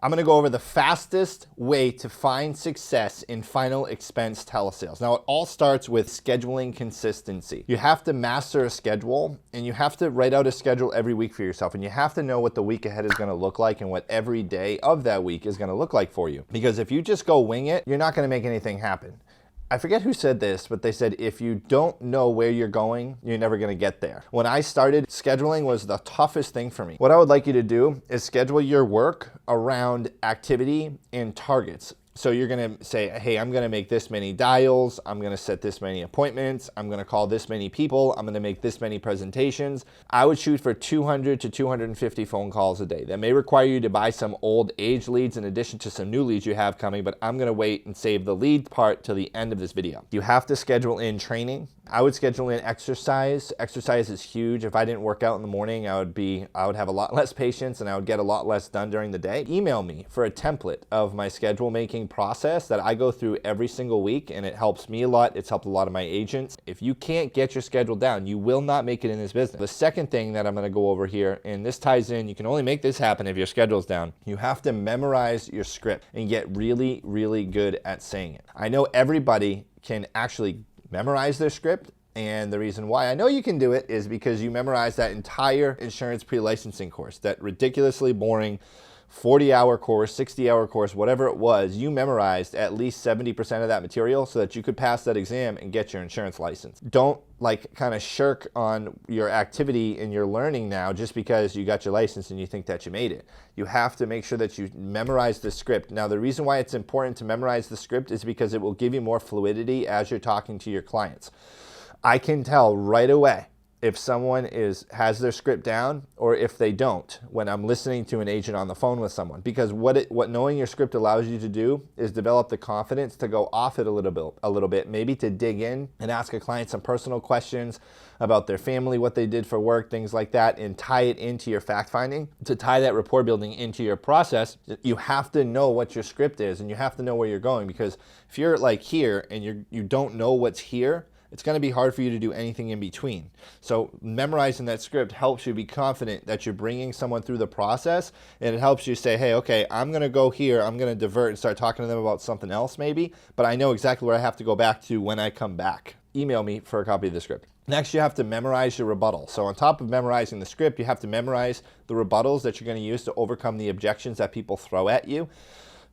I'm going to go over the fastest way to find success in final expense telesales. Now, it all starts with scheduling consistency. You have to master a schedule, and you have to write out a schedule every week for yourself, and you have to know what the week ahead is going to look like and what every day of that week is going to look like for you. Because if you just go wing it, you're not going to make anything happen. I forget who said this, but they said if you don't know where you're going, you're never going to get there. When I started, scheduling was the toughest thing for me. What I would like you to do is schedule your work around activity and targets. So you're going to say, hey, I'm going to make this many dials. I'm going to set this many appointments. I'm going to call this many people. I'm going to make this many presentations. I would shoot for 200 to 250 phone calls a day. That may require you to buy some old age leads in addition to some new leads you have coming, but I'm going to wait and save the lead part till the end of this video. You have to schedule in training. I would schedule in exercise. Exercise is huge. If I didn't work out in the morning, I would have a lot less patience and I would get a lot less done during the day. Email me for a template of my schedule making process that I go through every single week, and it helps me a lot. It's helped a lot of my agents. If you can't get your schedule down, you will not make it in this business. The second thing that I'm going to go over here, and this ties in, you can only make this happen if your schedule's down. You have to memorize your script and get really, really good at saying it. I know everybody can actually memorize their script, and the reason why I know you can do it is because you memorized that entire insurance pre-licensing course, that ridiculously boring 40-hour course, 60-hour course, whatever it was. You memorized at least 70% of that material so that you could pass that exam and get your insurance license. Don't kind of shirk on your activity and your learning now just because you got your license and you think that you made it. You have to make sure that you memorize the script. Now, the reason why it's important to memorize the script is because it will give you more fluidity as you're talking to your clients. I can tell right away if someone has their script down or if they don't when I'm listening to an agent on the phone with someone, because what knowing your script allows you to do is develop the confidence to go off it a little bit, maybe to dig in and ask a client some personal questions about their family, what they did for work, things like that, and tie it into your fact finding. To tie that rapport building into your process, you have to know what your script is and you have to know where you're going, because if you're like here and you don't know what's here, it's going to be hard for you to do anything in between. So memorizing that script helps you be confident that you're bringing someone through the process, and it helps you say, hey, okay, I'm going to go here, I'm going to divert and start talking to them about something else maybe, but I know exactly where I have to go back to when I come back. Email me for a copy of the script. Next, you have to memorize your rebuttal. So on top of memorizing the script, you have to memorize the rebuttals that you're going to use to overcome the objections that people throw at you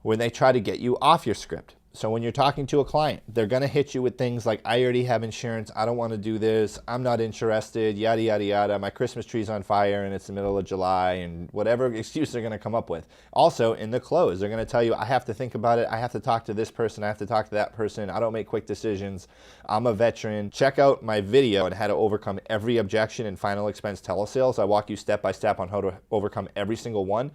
when they try to get you off your script. So when you're talking to a client, they're going to hit you with things like, I already have insurance, I don't want to do this, I'm not interested, yada, yada, yada, my Christmas tree's on fire and it's the middle of July, and whatever excuse they're going to come up with. Also, in the close, they're going to tell you, I have to think about it, I have to talk to this person, I have to talk to that person, I don't make quick decisions, I'm a veteran. Check out my video on how to overcome every objection in final expense telesales. I walk you step by step on how to overcome every single one.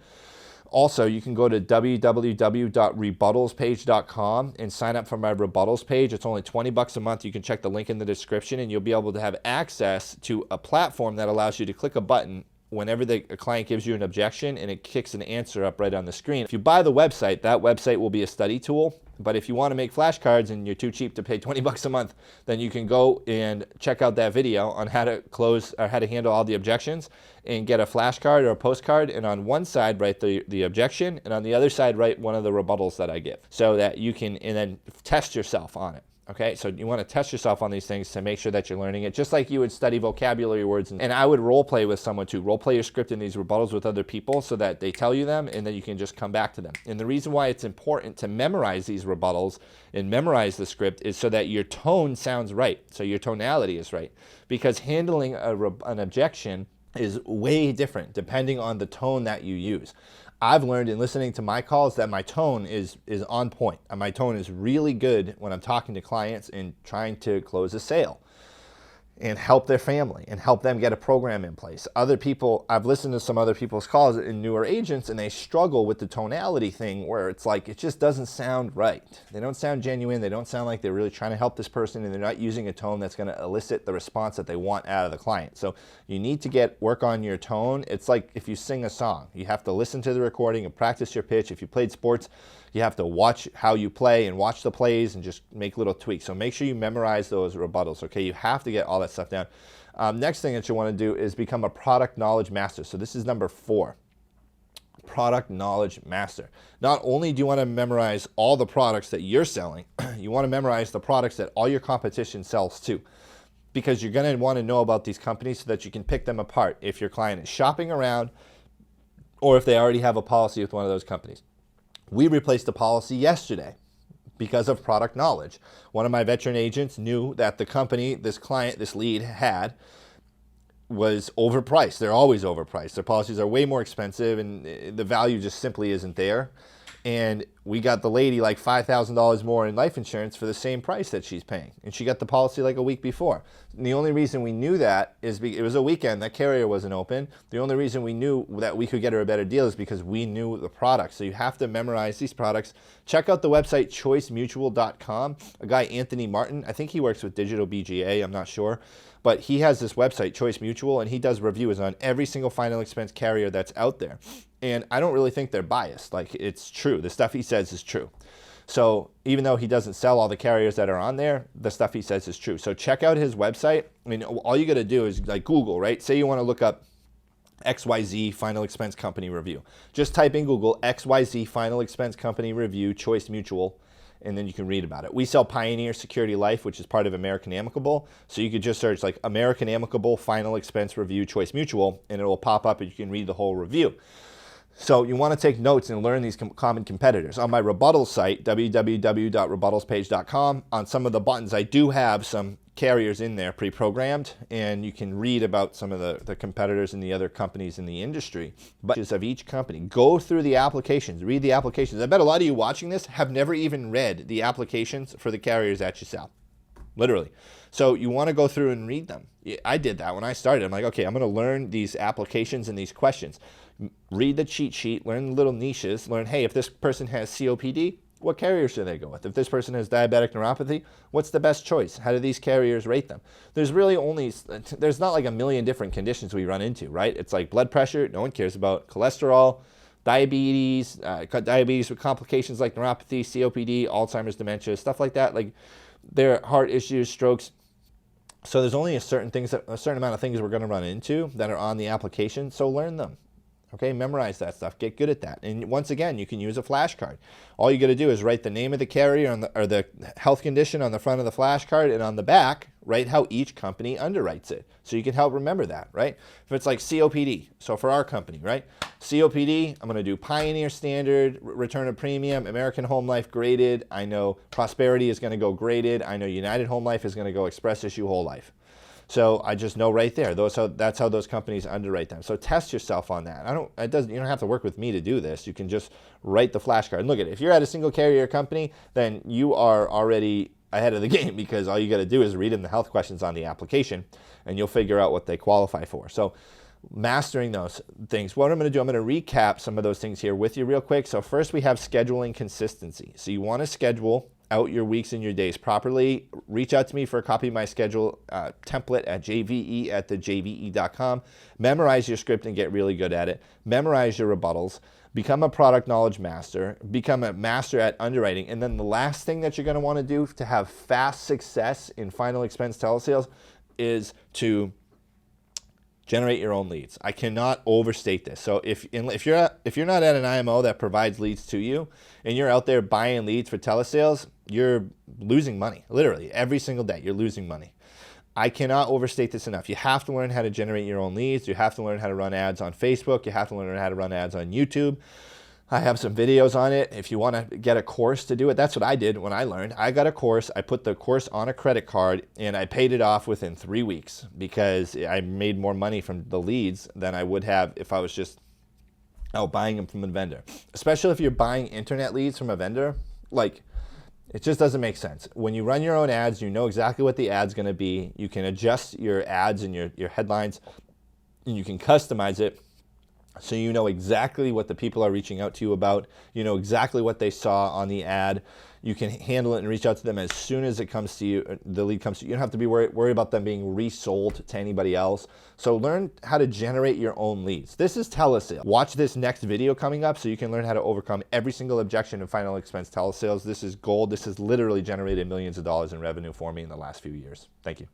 Also, you can go to www.rebuttalspage.com and sign up for my rebuttals page. It's only $20 a month. You can check the link in the description, and you'll be able to have access to a platform that allows you to click a button whenever a client gives you an objection, and it kicks an answer up right on the screen. If you buy the website, that website will be a study tool. But if you want to make flashcards and you're too cheap to pay $20 a month, then you can go and check out that video on how to close or how to handle all the objections and get a flashcard or a postcard. And on one side, write the objection, and on the other side, write one of the rebuttals that I give, so that you can, and then test yourself on it. Okay, so you want to test yourself on these things to make sure that you're learning it, just like you would study vocabulary words. And I would role play with someone too. Role play your script in these rebuttals with other people so that they tell you them and then you can just come back to them. And the reason why it's important to memorize these rebuttals and memorize the script is so that your tone sounds right, so your tonality is right. Because handling an objection is way different depending on the tone that you use. I've learned in listening to my calls that my tone is on point. And my tone is really good when I'm talking to clients and trying to close a sale and help their family and help them get a program in place. Other people, I've listened to some other people's calls and newer agents, and they struggle with the tonality thing where it's like, it just doesn't sound right. They don't sound genuine. They don't sound like they're really trying to help this person, and they're not using a tone that's going to elicit the response that they want out of the client. So you need to work on your tone. It's like if you sing a song, you have to listen to the recording and practice your pitch. If you played sports, you have to watch how you play and watch the plays and just make little tweaks. So make sure you memorize those rebuttals, okay? You have to get all that stuff down. Next thing that you want to do is become a product knowledge master. So this is number 4. product knowledge master. Not only do you want to memorize all the products that you're selling, you want to memorize the products that all your competition sells too, because you're going to want to know about these companies so that you can pick them apart if your client is shopping around or if they already have a policy with one of those companies. We replaced a policy yesterday because of product knowledge. One of my veteran agents knew that the company this client, this lead had was overpriced. They're always overpriced. Their policies are way more expensive and the value just simply isn't there. And we got the lady like $5,000 more in life insurance for the same price that she's paying. And she got the policy like a week before. And the only reason we knew that is it was a weekend, that carrier wasn't open. The only reason we knew that we could get her a better deal is because we knew the product. So you have to memorize these products. Check out the website choicemutual.com. A guy, Anthony Martin, I think he works with Digital BGA, I'm not sure. But he has this website, Choice Mutual, and he does reviews on every single final expense carrier that's out there. And I don't really think they're biased. Like, it's true. The stuff he says is true. So even though he doesn't sell all the carriers that are on there, the stuff he says is true. So check out his website. I mean, all you got to do is like Google, right? Say you want to look up XYZ Final Expense Company Review. Just type in Google XYZ Final Expense Company Review, Choice Mutual, and then you can read about it. We sell Pioneer Security Life, which is part of American Amicable. So you could just search like American Amicable Final Expense Review Choice Mutual, and it will pop up and you can read the whole review. So you want to take notes and learn these common competitors. On my Rebuttal site, www.rebuttalspage.com, on some of the buttons, I do have some carriers in there pre-programmed, and you can read about some of the competitors and the other companies in the industry. But of each company, go through the applications, read the applications. I bet a lot of you watching this have never even read the applications for the carriers that you sell. Literally. So you want to go through and read them. I did that when I started. I'm like, okay, I'm going to learn these applications and these questions. Read the cheat sheet, learn the little niches, learn, hey, if this person has COPD, what carrier should they go with? If this person has diabetic neuropathy, what's the best choice? How do these carriers rate them? There's not like a million different conditions we run into, right? It's like blood pressure, no one cares about. Cholesterol, diabetes, diabetes with complications like neuropathy, COPD, Alzheimer's, dementia, stuff like that. Like their heart issues, strokes. So there's only a certain amount of things we're going to run into that are on the application. So learn them. Okay, memorize that stuff. Get good at that. And once again, you can use a flashcard. All you got to do is write the name of the carrier or the health condition on the front of the flashcard, and on the back, write how each company underwrites it. So you can help remember that, right? If it's like COPD, so for our company, right? COPD, I'm going to do Pioneer Standard, Return of Premium, American Home Life Graded. I know Prosperity is going to go Graded. I know United Home Life is going to go Express Issue Whole Life. So I just know right there. That's how those companies underwrite them. So test yourself on that. You don't have to work with me to do this. You can just write the flashcard. And look at it. If you're at a single carrier company, then you are already ahead of the game, because all you got to do is read in the health questions on the application, and you'll figure out what they qualify for. So mastering those things. What I'm going to do, I'm going to recap some of those things here with you real quick. So first, we have scheduling consistency. So you want to schedule out your weeks and your days properly. Reach out to me for a copy of my schedule template at jve@thejve.com. Memorize your script and get really good at it. Memorize your rebuttals. Become a product knowledge master. Become a master at underwriting. And then the last thing that you're going to want to do to have fast success in final expense telesales is to generate your own leads. I cannot overstate this. So if you're not at an IMO that provides leads to you, and you're out there buying leads for telesales, you're losing money. Literally every single day, you're losing money. I cannot overstate this enough. You have to learn how to generate your own leads. You have to learn how to run ads on Facebook. You have to learn how to run ads on YouTube. I have some videos on it. If you want to get a course to do it, that's what I did when I learned. I got a course. I put the course on a credit card, and I paid it off within 3 weeks because I made more money from the leads than I would have if I was just out buying them from a vendor. Especially if you're buying internet leads from a vendor, like, it just doesn't make sense. When you run your own ads, you know exactly what the ad's going to be. You can adjust your ads and your headlines, and you can customize it. So you know exactly what the people are reaching out to you about. You know exactly what they saw on the ad. You can handle it and reach out to them as soon as it comes to you, the lead comes to you. You don't have to be worried about them being resold to anybody else. So learn how to generate your own leads. This is telesales. Watch this next video coming up so you can learn how to overcome every single objection in final expense telesales. This is gold. This has literally generated millions of dollars in revenue for me in the last few years. Thank you.